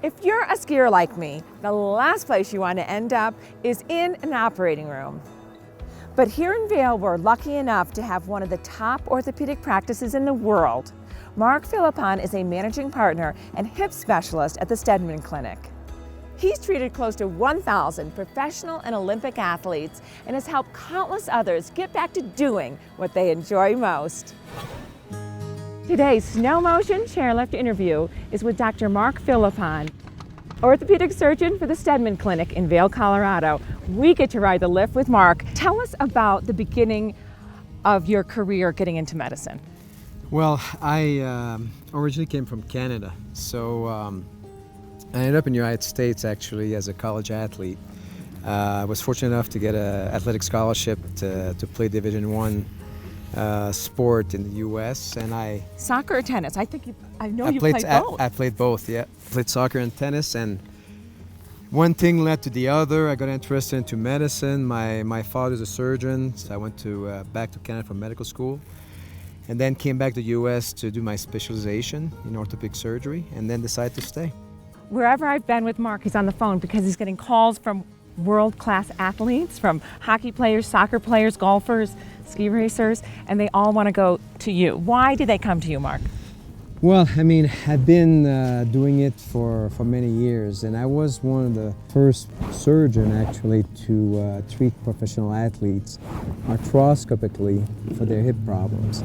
If you're a skier like me, the last place you want to end up is in an operating room. But here in Vail, we're lucky enough to have one of the top orthopedic practices in the world. Marc Philippon is a managing partner and hip specialist at the Steadman Clinic. He's treated close to 1,000 professional and Olympic athletes and has helped countless others get back to doing what they enjoy most. Today's SnowMotion chairlift interview is with Dr. Marc Philippon, orthopedic surgeon for the Steadman Clinic in Vail, Colorado. We get to ride the lift with Marc. Tell us about the beginning of your career getting into medicine. Well, I originally came from Canada, so I ended up in the United States actually as a college athlete. I was fortunate enough to get an athletic scholarship to play Division I sport in the U.S. and Soccer or tennis? I know you played both. I played both, yeah. Played soccer and tennis, and one thing led to the other. I got interested into medicine. My father's a surgeon, so I went back to Canada for medical school, and then came back to the U.S. to do my specialization in orthopedic surgery, and then decided to stay. Wherever I've been with Marc, he's on the phone because he's getting calls from world-class athletes, from hockey players, soccer players, golfers, ski racers, and they all want to go to you. Why do they come to you, Marc? Well, I mean, I've been doing it for many years, and I was one of the first surgeons actually to treat professional athletes arthroscopically for their hip problems.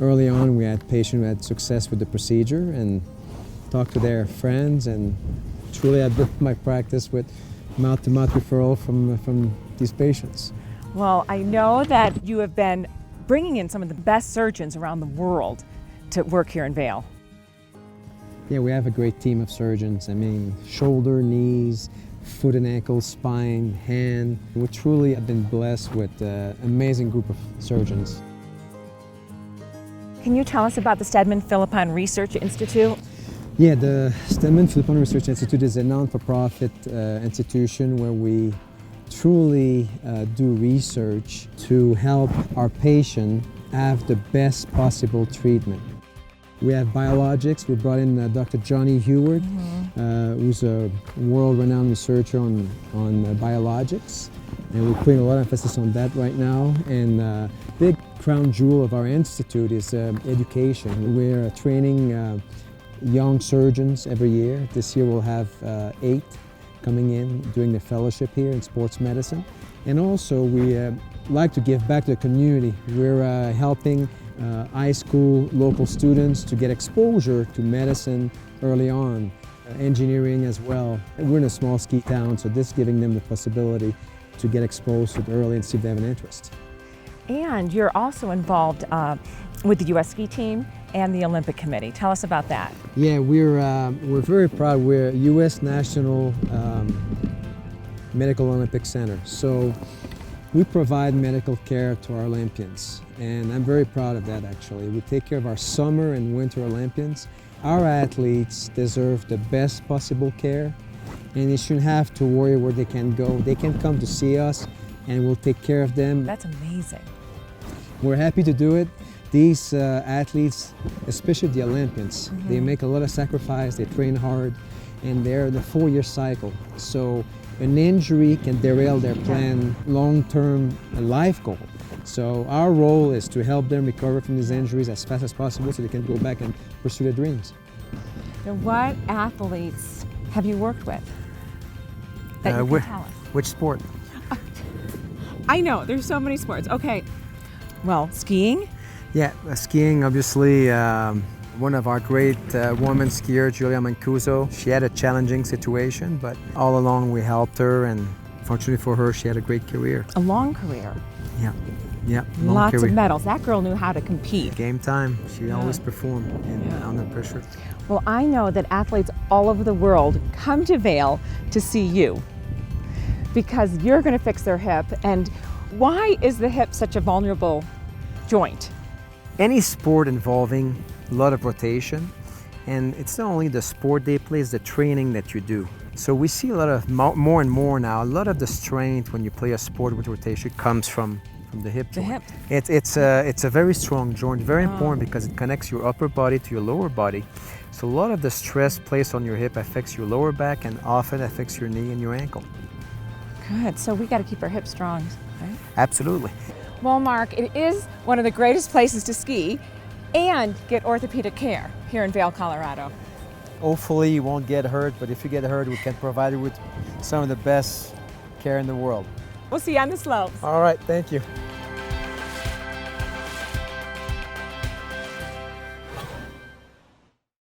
Early on, we had patients who had success with the procedure and talked to their friends, and truly I built my practice with mouth-to-mouth referral from these patients. Well, I know that you have been bringing in some of the best surgeons around the world to work here in Vail. Yeah, we have a great team of surgeons. I mean, shoulder, knees, foot and ankle, spine, hand. We truly have been blessed with an amazing group of surgeons. Can you tell us about the Steadman Clinic Research Institute? Yeah, the Steadman Clinic Research Institute is a non-for-profit institution where we truly do research to help our patient have the best possible treatment. We have biologics. We brought in Dr. Johnny Heward, who's a world-renowned researcher on biologics, and we're putting a lot of emphasis on that right now. And big crown jewel of our institute is education. We're training young surgeons every year. This year we'll have 8 coming in doing their fellowship here in sports medicine. And also we like to give back to the community. We're helping high school local students to get exposure to medicine early on, engineering as well. We're in a small ski town, so this is giving them the possibility to get exposed to it early and see if they have an interest. And you're also involved with the U.S. ski team and the Olympic Committee. Tell us about that. Yeah, we're very proud. We're U.S. National Medical Olympic Center. So we provide medical care to our Olympians, and I'm very proud of that actually. We take care of our summer and winter Olympians. Our athletes deserve the best possible care, and they shouldn't have to worry where they can go. They can come to see us and we'll take care of them. That's amazing. We're happy to do it. These athletes, especially the Olympians, they make a lot of sacrifice, they train hard, and they're in a 4-year cycle. So an injury can derail their planned long-term life goal. So our role is to help them recover from these injuries as fast as possible so they can go back and pursue their dreams. Now, what athletes have you worked with that you can tell us? Which sport? I know, there's so many sports. Okay, well, skiing? Yeah, skiing, obviously. One of our great women skiers, Julia Mancuso, she had a challenging situation, but all along we helped her, and fortunately for her, she had a great career. A long career. Yeah, Lots of medals. That girl knew how to compete. Game time, she always performed under pressure. Well, I know that athletes all over the world come to Vail to see you because you're going to fix their hip. And why is the hip such a vulnerable joint? Any sport involving a lot of rotation, and it's not only the sport they play, it's the training that you do. So we see a lot of, more and more now, a lot of the strength when you play a sport with rotation comes from the hip joint. It's a very strong joint, very important because it connects your upper body to your lower body. So a lot of the stress placed on your hip affects your lower back and often affects your knee and your ankle. Good, so we got to keep our hips strong, right? Absolutely. Well, Marc, it is one of the greatest places to ski and get orthopedic care here in Vail, Colorado. Hopefully you won't get hurt, but if you get hurt, we can provide you with some of the best care in the world. We'll see you on the slopes. All right, thank you.